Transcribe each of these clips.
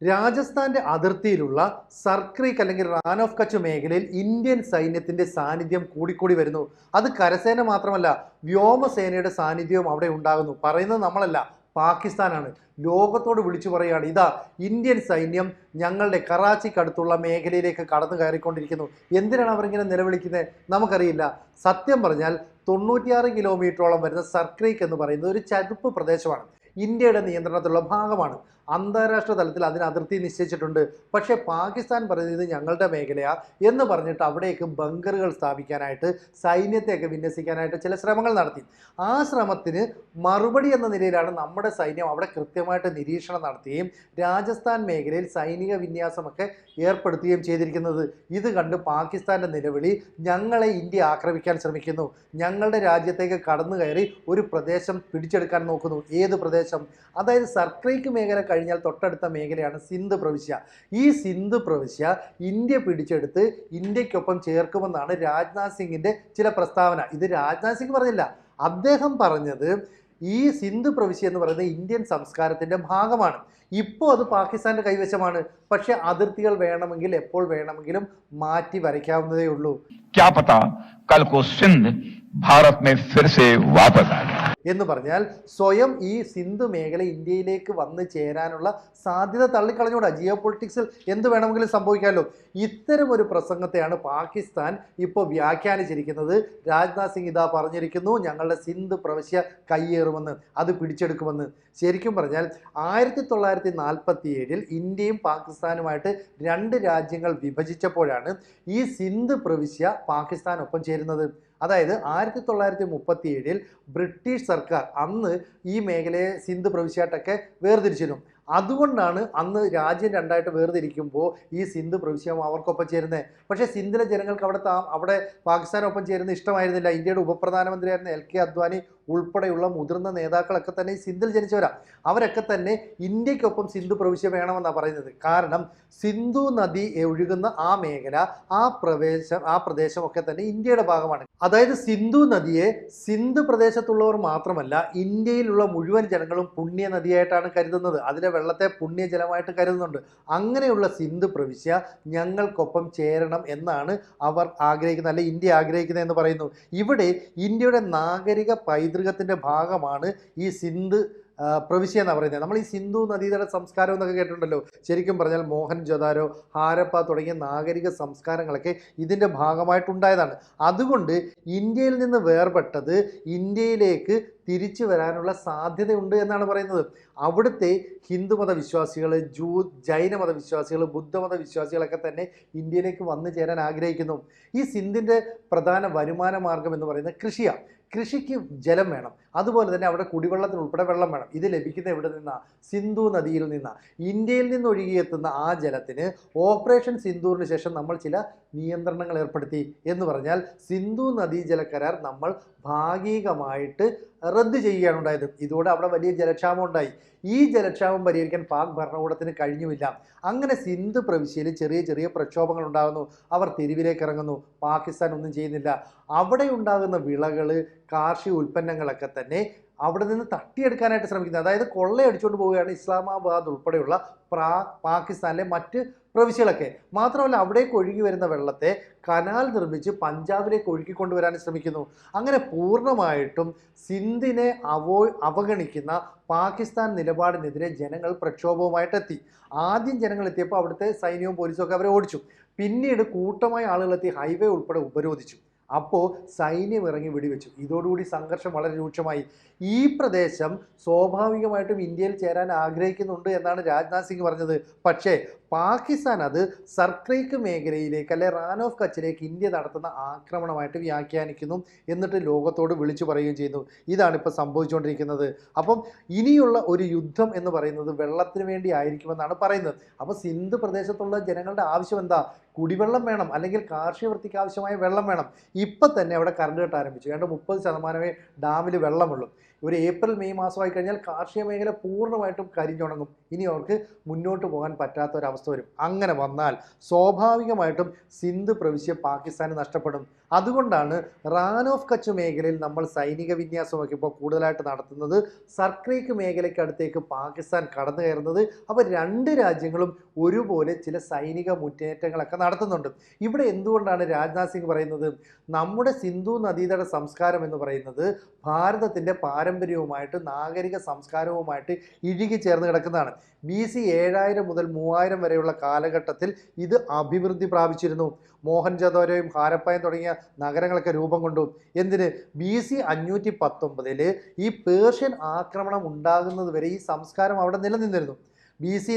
രാജസ്ഥാന്റെ അതിർത്തിയിലുള്ള സർക്രീക്ക് അല്ലെങ്കിൽ റാൻ ഓഫ് കച്ച് മേഖലയിൽ ഇന്ത്യൻ സൈന്യത്തിന്റെ സാന്നിധ്യം കൂടിക്കൂടി വരുന്നു. അത് കരസേന മാത്രമല്ല, വ്യോമസേനയുടെ സാന്നിധ്യവും അവിടെ ഉണ്ടാകുന്നു. പറയുന്നത് നമ്മളല്ല, പാകിസ്ഥാനാണ്. ലോകത്തോട് വിളിച്ചു പറയുകയാണ്, ഇതാ ഇന്ത്യൻ സൈന്യം ഞങ്ങളുടെ കറാച്ചിക്കടുത്തുള്ള മേഖലയിലേക്ക് കടന്നു കയറിക്കൊണ്ടിരിക്കുന്നു. എന്തിനാണ് അവരിങ്ങനെ നിലവിളിക്കുന്നത് നമുക്കറിയില്ല. സത്യം പറഞ്ഞാൽ 96 കിലോമീറ്ററോളം വരുന്ന സർക്രീക്ക് എന്ന് പറയുന്നത് ഒരു ചതുപ്പ് പ്രദേശമാണ്. ഇന്ത്യയുടെ നിയന്ത്രണത്തിലുള്ള ഭാഗമാണ്. അന്താരാഷ്ട്ര തലത്തിൽ അതിന് അതിർത്തി നിശ്ചയിച്ചിട്ടുണ്ട്. പക്ഷേ പാകിസ്ഥാൻ പറയുന്നത് ഞങ്ങളുടെ മേഖലയാ എന്ന് പറഞ്ഞിട്ട് അവിടേക്ക് ബങ്കറുകൾ സ്ഥാപിക്കാനായിട്ട്, സൈന്യത്തെയൊക്കെ വിന്യസിക്കാനായിട്ട് ചില ശ്രമങ്ങൾ നടത്തി. ആ ശ്രമത്തിന് മറുപടി എന്ന നിലയിലാണ് നമ്മുടെ സൈന്യം അവിടെ കൃത്യമായിട്ട് നിരീക്ഷണം നടത്തുകയും രാജസ്ഥാൻ മേഖലയിൽ സൈനിക വിന്യാസമൊക്കെ ഏർപ്പെടുത്തുകയും ചെയ്തിരിക്കുന്നത്. ഇത് കണ്ട് പാകിസ്ഥാന്റെ നിലവിളി, ഞങ്ങളെ ഇന്ത്യ ആക്രമിക്കാൻ ശ്രമിക്കുന്നു, ഞങ്ങളുടെ രാജ്യത്തേക്ക് കടന്നു കയറി ഒരു പ്രദേശം പിടിച്ചെടുക്കാൻ നോക്കുന്നു. ഏത് പ്രദേശം? അതായത് സർക്രീക്ക് മേഖല കഴിഞ്ഞാൽ തൊട്ടടുത്ത മേഖലയാണ് സിന്ധ് പ്രവിശ്യ. ഈ സിന്ധ് പ്രവിശ്യ ഇന്ത്യ പിടിച്ചെടുത്ത് ഇന്ത്യക്കൊപ്പം ചേർക്കുമെന്നാണ് രാജ്നാഥ് സിംഗിന്റെ ചില പ്രസ്താവന. ഇത് രാജ്നാഥ് സിംഗ് പറഞ്ഞില്ല, അദ്ദേഹം പറഞ്ഞത് ഈ സിന്ധ് പ്രവിശ്യ എന്ന് പറയുന്നത് ഇന്ത്യൻ സംസ്കാരത്തിന്റെ ഭാഗമാണ്. ഇപ്പോൾ അത് പാകിസ്ഥാന്റെ കൈവശമാണ്. പക്ഷെ അതിർത്തികൾ വേണമെങ്കിൽ എപ്പോൾ വേണമെങ്കിലും മാറ്റി വരയ്ക്കാവുന്നതേ ഉള്ളൂ. क्या पता कल को सिंध भारत में फिर से वापस आ जाए എന്ന് പറഞ്ഞാൽ സ്വയം ഈ സിന്ധു മേഖല ഇന്ത്യയിലേക്ക് വന്ന് ചേരാനുള്ള സാധ്യത തള്ളിക്കളഞ്ഞൂടാ. ജിയോ പൊളിറ്റിക്സിൽ എന്ത് വേണമെങ്കിലും സംഭവിക്കാമല്ലോ. ഇത്തരം ഒരു പ്രസംഗത്തെയാണ് പാകിസ്ഥാൻ ഇപ്പോൾ വ്യാഖ്യാനിച്ചിരിക്കുന്നത്. രാജ്നാഥ് സിംഗ് ഇതാ പറഞ്ഞിരിക്കുന്നു, ഞങ്ങളുടെ സിന്ധ് പ്രവിശ്യ കയ്യേറുമെന്ന്, അത് പിടിച്ചെടുക്കുമെന്ന്. ശരിക്കും പറഞ്ഞാൽ 1947 ഇന്ത്യയും പാകിസ്ഥാനുമായിട്ട് രണ്ട് രാജ്യങ്ങൾ വിഭജിച്ചപ്പോഴാണ് ഈ സിന്ധ് പ്രവിശ്യ പാകിസ്ഥാനൊപ്പം ചേരുന്നത്. അതായത് 1937 ബ്രിട്ടീഷ് സർക്കാർ അന്ന് ഈ മേഖലയെ സിന്ധ് പ്രവിശ്യയായിട്ടൊക്കെ വേർതിരിച്ചിരുന്നു. അതുകൊണ്ടാണ് അന്ന് രാജ്യം രണ്ടായിട്ട് വേർതിരിക്കുമ്പോൾ ഈ സിന്ധ് പ്രവിശ്യ അവർക്കൊപ്പം ചേരുന്നത്. പക്ഷേ സിന്ധിലെ ജനങ്ങൾക്ക് അവിടെ പാകിസ്ഥാനൊപ്പം ചേരുന്നത് ഇഷ്ടമായിരുന്നില്ല. ഇന്ത്യയുടെ ഉപപ്രധാനമന്ത്രിയായിരുന്ന LK അദ്വാനി ഉൾപ്പെടെയുള്ള മുതിർന്ന നേതാക്കളൊക്കെ തന്നെ ഈ സിന്ധിൽ ജനിച്ചവരാ. അവരൊക്കെ തന്നെ ഇന്ത്യക്കൊപ്പം സിന്ധു പ്രവിശ്യ വേണമെന്നാണ് പറയുന്നത്. കാരണം സിന്ധു നദി ഒഴുകുന്ന ആ മേഖല, ആ പ്രദേശമൊക്കെ തന്നെ ഇന്ത്യയുടെ ഭാഗമാണ്. അതായത് സിന്ധു നദിയെ സിന്ധ് പ്രദേശത്തുള്ളവർ മാത്രമല്ല, ഇന്ത്യയിലുള്ള മുഴുവൻ ജനങ്ങളും പുണ്യ നദിയായിട്ടാണ് കരുതുന്നത്. അതിലെ വെള്ളത്തെ പുണ്യജലമായിട്ട് കരുതുന്നുണ്ട്. അങ്ങനെയുള്ള സിന്ധ് പ്രവിശ്യ ഞങ്ങൾക്കൊപ്പം ചേരണം എന്നാണ് അവർ ആഗ്രഹിക്കുന്നത്, അല്ലെ ഇന്ത്യ ആഗ്രഹിക്കുന്നത് എന്ന് പറയുന്നു. ഇവിടെ ഇന്ത്യയുടെ നാഗരിക പൈതൃകത്തിന്റെ ഭാഗമാണ് ഈ സിന്ധ് പ്രവിശ്യ എന്ന് പറയുന്നത്. നമ്മൾ ഈ സിന്ധു നദീതട സംസ്കാരം എന്നൊക്കെ കേട്ടിട്ടുണ്ടല്ലോ. ശരിക്കും പറഞ്ഞാൽ മോഹൻജൊദാരോ, ഹാരപ്പ തുടങ്ങിയ നാഗരിക സംസ്കാരങ്ങളൊക്കെ ഇതിൻ്റെ ഭാഗമായിട്ടുണ്ടായതാണ്. അതുകൊണ്ട് ഇന്ത്യയിൽ നിന്ന് വേർപെട്ടത് ഇന്ത്യയിലേക്ക് തിരിച്ചു വരാനുള്ള സാധ്യതയുണ്ട് എന്നാണ് പറയുന്നത്. അവിടുത്തെ ഹിന്ദുമത വിശ്വാസികൾ, ജൈന മതവിശ്വാസികൾ, ബുദ്ധമത വിശ്വാസികളൊക്കെ തന്നെ ഇന്ത്യയിലേക്ക് വന്നു ചേരാൻ ആഗ്രഹിക്കുന്നു. ഈ സിന്ധിൻ്റെ പ്രധാന വരുമാന മാർഗം എന്ന് പറയുന്നത് കൃഷിയാണ്. കൃഷിക്ക് ജലം വേണം, അതുപോലെ തന്നെ അവിടെ കുടിവെള്ളത്തിന് ഉൾപ്പെടെ വെള്ളം വേണം. ഇത് ലഭിക്കുന്ന എവിടെ നിന്നാണ്? സിന്ധു നദിയിൽ നിന്നാണ്. ഇന്ത്യയിൽ നിന്ന് ഒഴുകിയെത്തുന്ന ആ ജലത്തിന് ഓപ്പറേഷൻ സിന്ദൂറിന് ശേഷം നമ്മൾ ചില നിയന്ത്രണങ്ങൾ ഏർപ്പെടുത്തി. എന്ന് പറഞ്ഞാൽ സിന്ധു നദീജല കരാർ നമ്മൾ ഭാഗികമായിട്ട് റദ്ദ് ചെയ്യുകയാണ് ഉണ്ടായത്. ഇതോടെ അവിടെ വലിയ ജലക്ഷാമം ഉണ്ടായി. ഈ ജലക്ഷാമം പരിഹരിക്കാൻ പാക് ഭരണകൂടത്തിന് കഴിഞ്ഞുമില്ല. അങ്ങനെ സിന്ധ് പ്രവിശ്യയിൽ ചെറിയ ചെറിയ പ്രക്ഷോഭങ്ങൾ ഉണ്ടാകുന്നു. അവർ തെരുവിലേക്ക് ഇറങ്ങുന്നു. പാകിസ്ഥാൻ ഒന്നും ചെയ്യുന്നില്ല. അവിടെ ഉണ്ടാകുന്ന വിളകൾ, കാർഷിക ഉൽപ്പന്നങ്ങളൊക്കെ തന്നെ അവിടെ നിന്ന് തട്ടിയെടുക്കാനായിട്ട് ശ്രമിക്കുന്നത്. അതായത് കൊള്ളയടിച്ചുകൊണ്ട് പോവുകയാണ് ഇസ്ലാമാബാദ് ഉൾപ്പെടെയുള്ള പാകിസ്ഥാനിലെ മറ്റ് പ്രവിശ്യകളൊക്കെ. മാത്രമല്ല അവിടേക്ക് ഒഴുകി വരുന്ന വെള്ളത്തെ കനാൽ നിർമ്മിച്ച് പഞ്ചാബിലേക്ക് ഒഴുക്കിക്കൊണ്ടുവരാൻ ശ്രമിക്കുന്നു. അങ്ങനെ പൂർണ്ണമായിട്ടും സിന്ധിനെ അവഗണിക്കുന്ന പാകിസ്ഥാൻ നിലപാടിനെതിരെ ജനങ്ങൾ പ്രക്ഷോഭവുമായിട്ടെത്തി. ആദ്യം ജനങ്ങൾ എത്തിയപ്പോൾ അവിടുത്തെ സൈന്യവും പോലീസും ഒക്കെ അവരെ ഓടിച്ചു. പിന്നീട് കൂട്ടമായി ആളുകളെത്തി ഹൈവേ ഉൾപ്പെടെ ഉപരോധിച്ചു. അപ്പോൾ സൈന്യം ഇറങ്ങി വെടിവെച്ചു. ഇതോടുകൂടി സംഘർഷം വളരെ രൂക്ഷമായി. ഈ പ്രദേശം സ്വാഭാവികമായിട്ടും ഇന്ത്യയിൽ ചേരാൻ ആഗ്രഹിക്കുന്നുണ്ട് എന്നാണ് രാജ്നാഥ് സിംഗ് പറഞ്ഞത്. പക്ഷേ പാകിസ്ഥാൻ അത് സർക്രീക്ക് മേഖലയിലേക്ക്, അല്ലെ റാൻ ഓഫ് കച്ചിലേക്ക് ഇന്ത്യ നടത്തുന്ന ആക്രമണമായിട്ട് വ്യാഖ്യാനിക്കുന്നു. എന്നിട്ട് ലോകത്തോട് വിളിച്ചു പറയുകയും ചെയ്യുന്നു. ഇതാണ് ഇപ്പോൾ സംഭവിച്ചുകൊണ്ടിരിക്കുന്നത്. അപ്പം ഇനിയുള്ള ഒരു യുദ്ധം എന്ന് പറയുന്നത് വെള്ളത്തിന് വേണ്ടി ആയിരിക്കുമെന്നാണ് പറയുന്നത്. അപ്പോൾ സിന്ധ് പ്രദേശത്തുള്ള ജനങ്ങളുടെ ആവശ്യം എന്താ? കുടിവെള്ളം വേണം, അല്ലെങ്കിൽ കാർഷിക വൃത്തിക്ക് ആവശ്യമായ വെള്ളം വേണം. ഇപ്പം തന്നെ അവിടെ കറണ്ട് കട്ട് ആരംഭിച്ചു. ഏതാണ്ട് 30% ഡാമിൽ വെള്ളമുള്ളൂ. ഒരു ഏപ്രിൽ മെയ് മാസമായി കഴിഞ്ഞാൽ കാർഷിക മേഖല പൂർണ്ണമായിട്ടും കരിഞ്ഞുണങ്ങും. ഇനി അവർക്ക് മുന്നോട്ട് പോകാൻ പറ്റാത്ത ഒരവസ്ഥ വരും. അങ്ങനെ വന്നാൽ സ്വാഭാവികമായിട്ടും സിന്ധ് പ്രവിശ്യ പാകിസ്ഥാന് നഷ്ടപ്പെടും. അതുകൊണ്ടാണ് റാൻ ഓഫ് കച്ച് മേഖലയിൽ നമ്മൾ സൈനിക വിന്യാസമൊക്കെ ഇപ്പോൾ കൂടുതലായിട്ട് നടത്തുന്നത്. സർക്രീക്ക് മേഖലയ്ക്കടുത്തേക്ക് പാകിസ്ഥാൻ കടന്നു കയറുന്നത്. അപ്പോൾ രണ്ട് രാജ്യങ്ങളും ഒരുപോലെ ചില സൈനിക മുന്നേറ്റങ്ങളൊക്കെ നടത്തുന്നുണ്ട്. ഇവിടെ എന്തുകൊണ്ടാണ് രാജ്നാഥ് സിംഗ് പറയുന്നത് നമ്മുടെ സിന്ധു നദീതട സംസ്കാരം എന്ന് പറയുന്നത് ഭാരതത്തിൻ്റെ പാരമ്പര്യവുമായിട്ട് നാഗരിക സംസ്കാരവുമായിട്ട് ഇഴുകി ചേർന്ന് കിടക്കുന്നതാണ്. BC 7000 മുതൽ 3000 വരെയുള്ള കാലഘട്ടത്തിൽ ഇത് അഭിവൃദ്ധി പ്രാപിച്ചിരുന്നു. മോഹൻജദാരോയും ഹാരപ്പായും തുടങ്ങിയ നഗരങ്ങളൊക്കെ രൂപം കൊണ്ടു. എന്തിന്? BC 519 ഈ പേർഷ്യൻ ആക്രമണം ഉണ്ടാകുന്നത് വരെ ഈ സംസ്കാരം അവിടെ നിലനിന്നിരുന്നു. BC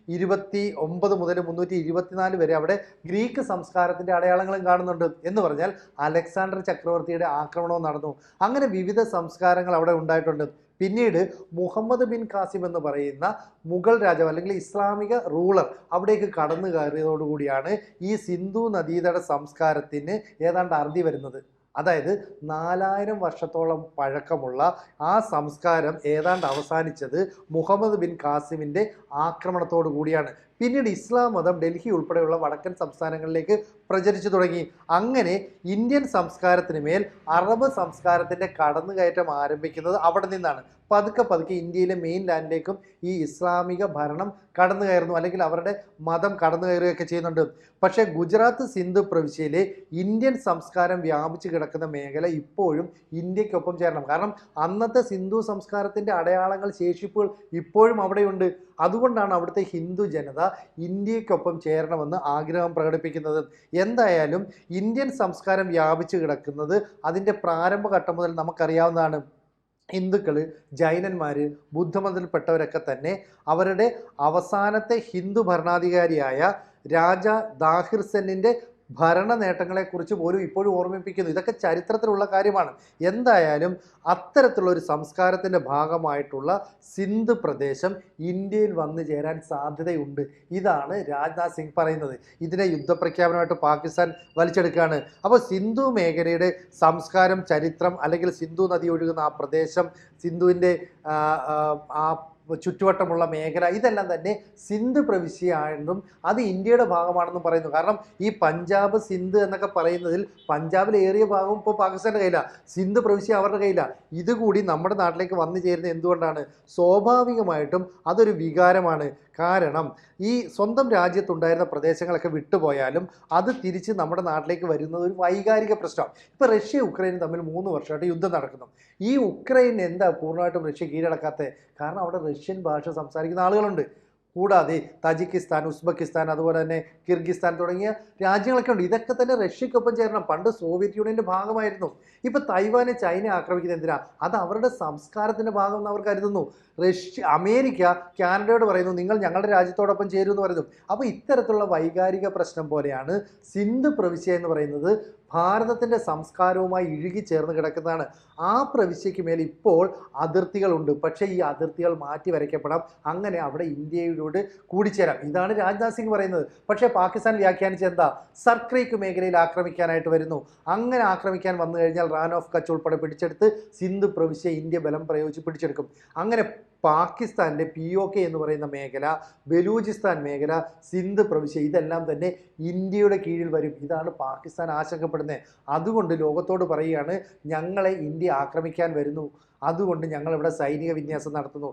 329 മുതൽ 324 വരെ അവിടെ ഗ്രീക്ക് സംസ്കാരത്തിൻ്റെ അടയാളങ്ങളും കാണുന്നുണ്ട്. എന്ന് പറഞ്ഞാൽ അലക്സാണ്ടർ ചക്രവർത്തിയുടെ ആക്രമണവും നടന്നു. അങ്ങനെ വിവിധ സംസ്കാരങ്ങൾ അവിടെ ഉണ്ടായിട്ടുണ്ട്. പിന്നീട് മുഹമ്മദ് ബിൻ കാസിം എന്ന് പറയുന്ന മുഗൾ രാജാവ് അല്ലെങ്കിൽ ഇസ്ലാമിക റൂളർ അവിടേക്ക് കടന്നു കയറിയതോടുകൂടിയാണ് ഈ സിന്ധു നദീതട സംസ്കാരത്തിന് ഏതാണ്ട് അറുതി വരുന്നത്. അതായത് 4000 വർഷത്തോളം പഴക്കമുള്ള ആ സംസ്കാരം ഏതാണ്ട് അവസാനിച്ചത് മുഹമ്മദ് ബിൻ കാസിമിൻ്റെ ആക്രമണത്തോടു കൂടിയാണ്. പിന്നീട് ഇസ്ലാം മതം ഡൽഹി ഉൾപ്പെടെയുള്ള വടക്കൻ സംസ്ഥാനങ്ങളിലേക്ക് പ്രചരിച്ചു തുടങ്ങി. അങ്ങനെ ഇന്ത്യൻ സംസ്കാരത്തിന് മേൽ അറബ് സംസ്കാരത്തിൻ്റെ കടന്നുകയറ്റം ആരംഭിക്കുന്നത് അവിടെ നിന്നാണ്. പതുക്കെ പതുക്കെ ഇന്ത്യയിലെ മെയിൻ ലാൻഡിലേക്കും ഈ ഇസ്ലാമിക ഭരണം കടന്നു കയറുന്നു, അല്ലെങ്കിൽ അവരുടെ മതം കടന്നു കയറുകയൊക്കെ ചെയ്യുന്നുണ്ട്. പക്ഷേ ഗുജറാത്ത് സിന്ധ് പ്രവിശ്യയിലെ ഇന്ത്യൻ സംസ്കാരം വ്യാപിച്ചു കിടക്കുന്ന മേഖല ഇപ്പോഴും ഇന്ത്യക്കൊപ്പം ചേരണം. കാരണം അന്നത്തെ സിന്ധു സംസ്കാരത്തിൻ്റെ അടയാളങ്ങൾ, ശേഷിപ്പുകൾ ഇപ്പോഴും അവിടെയുണ്ട്. അതുകൊണ്ടാണ് അവിടുത്തെ ഹിന്ദു ജനത ഇന്ത്യക്കൊപ്പം ചേരണമെന്ന് ആഗ്രഹം പ്രകടിപ്പിക്കുന്നത്. എന്തായാലും ഇന്ത്യൻ സംസ്കാരം വ്യാപിച്ചു കിടക്കുന്നത് അതിൻ്റെ പ്രാരംഭഘട്ടം മുതൽ നമുക്കറിയാവുന്നതാണ്. ഹിന്ദുക്കൾ, ജൈനന്മാർ, ബുദ്ധമതത്തിൽപ്പെട്ടവരൊക്കെ തന്നെ അവരുടെ അവസാനത്തെ ഹിന്ദു ഭരണാധികാരിയായ രാജ ദാഹിർ സെന്നിൻ്റെ ഭരണ നേട്ടങ്ങളെക്കുറിച്ച് പോലും ഇപ്പോഴും ഓർമ്മിപ്പിക്കുന്നു. ഇതൊക്കെ ചരിത്രത്തിലുള്ള കാര്യമാണ്. എന്തായാലും അത്തരത്തിലുള്ള ഒരു സംസ്കാരത്തിൻ്റെ ഭാഗമായിട്ടുള്ള സിന്ധ് പ്രദേശം ഇന്ത്യയിൽ വന്നു ചേരാൻ സാധ്യതയുണ്ട്. ഇതാണ് രാജ്നാഥ് സിംഗ് പറയുന്നത്. ഇതിനെ യുദ്ധപ്രഖ്യാപനമായിട്ട് പാകിസ്ഥാൻ വലിച്ചെടുക്കുകയാണ്. അപ്പോൾ സിന്ധു മേഖലയുടെ സംസ്കാരം, ചരിത്രം, അല്ലെങ്കിൽ സിന്ധു നദി ഒഴുകുന്ന ആ പ്രദേശം, സിന്ധുവിൻ്റെ ആ ചുറ്റുവട്ടമുള്ള മേഖല, ഇതെല്ലാം തന്നെ സിന്ധ് പ്രവിശ്യയാണെന്നും അത് ഇന്ത്യയുടെ ഭാഗമാണെന്നും പറയുന്നു. കാരണം ഈ പഞ്ചാബ്, സിന്ധ് എന്നൊക്കെ പറയുന്നതിൽ പഞ്ചാബിലെ ഏറിയ ഭാഗവും ഇപ്പോൾ പാകിസ്ഥാൻ്റെ കയ്യിലാണ്, സിന്ധ് പ്രവിശ്യ അവരുടെ കയ്യിലാണ്. ഇതുകൂടി നമ്മുടെ നാട്ടിലേക്ക് വന്നു ചേരുന്നത് എന്തുകൊണ്ടാണ്? സ്വാഭാവികമായിട്ടും അതൊരു വികാരമാണ്. കാരണം ഈ സ്വന്തം രാജ്യത്തുണ്ടായിരുന്ന പ്രദേശങ്ങളൊക്കെ വിട്ടുപോയാലും അത് തിരിച്ച് നമ്മുടെ നാട്ടിലേക്ക് വരുന്നത് ഒരു വൈകാരിക പ്രശ്നമാണ്. ഇപ്പോൾ റഷ്യ ഉക്രൈനും തമ്മിൽ 3 വർഷമായിട്ട് യുദ്ധം നടക്കുന്നു. ഈ ഉക്രൈൻ എന്താ പൂർണ്ണമായിട്ടും റഷ്യ കീഴടക്കാത്തത്? കാരണം അവിടെ റഷ്യൻ ഭാഷ സംസാരിക്കുന്ന ആളുകളുണ്ട്. കൂടാതെ തജിക്കിസ്ഥാൻ, ഉസ്ബെക്കിസ്ഥാൻ, അതുപോലെ തന്നെ കിർഗിസ്ഥാൻ തുടങ്ങിയ രാജ്യങ്ങളൊക്കെ ഉണ്ട്. ഇതൊക്കെ തന്നെ റഷ്യക്കൊപ്പം ചേരണം. പണ്ട് സോവിയറ്റ് യൂണിയൻ്റെ ഭാഗമായിരുന്നു. ഇപ്പോൾ തൈവാനെ ചൈന ആക്രമിക്കുന്നത് എന്തിനാ? അത് അവരുടെ സംസ്കാരത്തിൻ്റെ ഭാഗം എന്ന് അവർ കരുതുന്നു. അമേരിക്ക കാനഡയോട് പറയുന്നു നിങ്ങൾ ഞങ്ങളുടെ രാജ്യത്തോടൊപ്പം ചേരുമെന്ന് പറയുന്നു. അപ്പോൾ ഇത്തരത്തിലുള്ള വൈകാരിക പ്രശ്നം പോലെയാണ് സിന്ധ് പ്രവിശ്യ എന്ന് പറയുന്നത്. ഭാരതത്തിൻ്റെ സംസ്കാരവുമായി ഇഴുകി ചേർന്ന് കിടക്കുന്നതാണ്. ആ പ്രവിശ്യയ്ക്ക് മേൽ ഇപ്പോൾ അതിർത്തികളുണ്ട്. പക്ഷേ ഈ അതിർത്തികൾ മാറ്റി വരയ്ക്കപ്പെടാം. അങ്ങനെ അവിടെ ഇന്ത്യയോട് കൂടിച്ചേരാം. ഇതാണ് രാജ്നാഥ് സിംഗ് പറയുന്നത്. പക്ഷേ പാകിസ്ഥാൻ വ്യാഖ്യാനിച്ച് എന്താ? സർക്രീക്ക് മേഖലയിൽ ആക്രമിക്കാനായിട്ട് വരുന്നു. അങ്ങനെ ആക്രമിക്കാൻ വന്നു കഴിഞ്ഞാൽ റാൻ ഓഫ് കച്ച് ഉൾപ്പെടെ പിടിച്ചെടുത്ത് സിന്ധ് പ്രവിശ്യ ഇന്ത്യ ബലം പ്രയോഗിച്ച് പിടിച്ചെടുക്കും. അങ്ങനെ പാകിസ്ഥാൻ്റെ POK എന്ന് പറയുന്ന മേഖല, ബലൂചിസ്ഥാൻ മേഖല, സിന്ധ് പ്രവിശ്യ, ഇതെല്ലാം തന്നെ ഇന്ത്യയുടെ കീഴിൽ വരും. ഇതാണ് പാകിസ്ഥാൻ ആശങ്കപ്പെടുന്നത്. അതുകൊണ്ട് ലോകത്തോട് പറയുകയാണ് ഞങ്ങളെ ഇന്ത്യ ആക്രമിക്കാൻ വരുന്നു, അതുകൊണ്ട് ഞങ്ങളിവിടെ സൈനിക വിന്യാസം നടത്തുന്നു.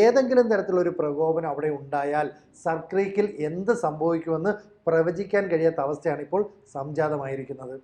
ഏതെങ്കിലും തരത്തിലൊരു പ്രകോപനം അവിടെ ഉണ്ടായാൽ സർക്രീക്കിൽ എന്ത് സംഭവിക്കുമെന്ന് പ്രവചിക്കാൻ കഴിയാത്ത അവസ്ഥയാണ് ഇപ്പോൾ സംജാതമായിരിക്കുന്നത്.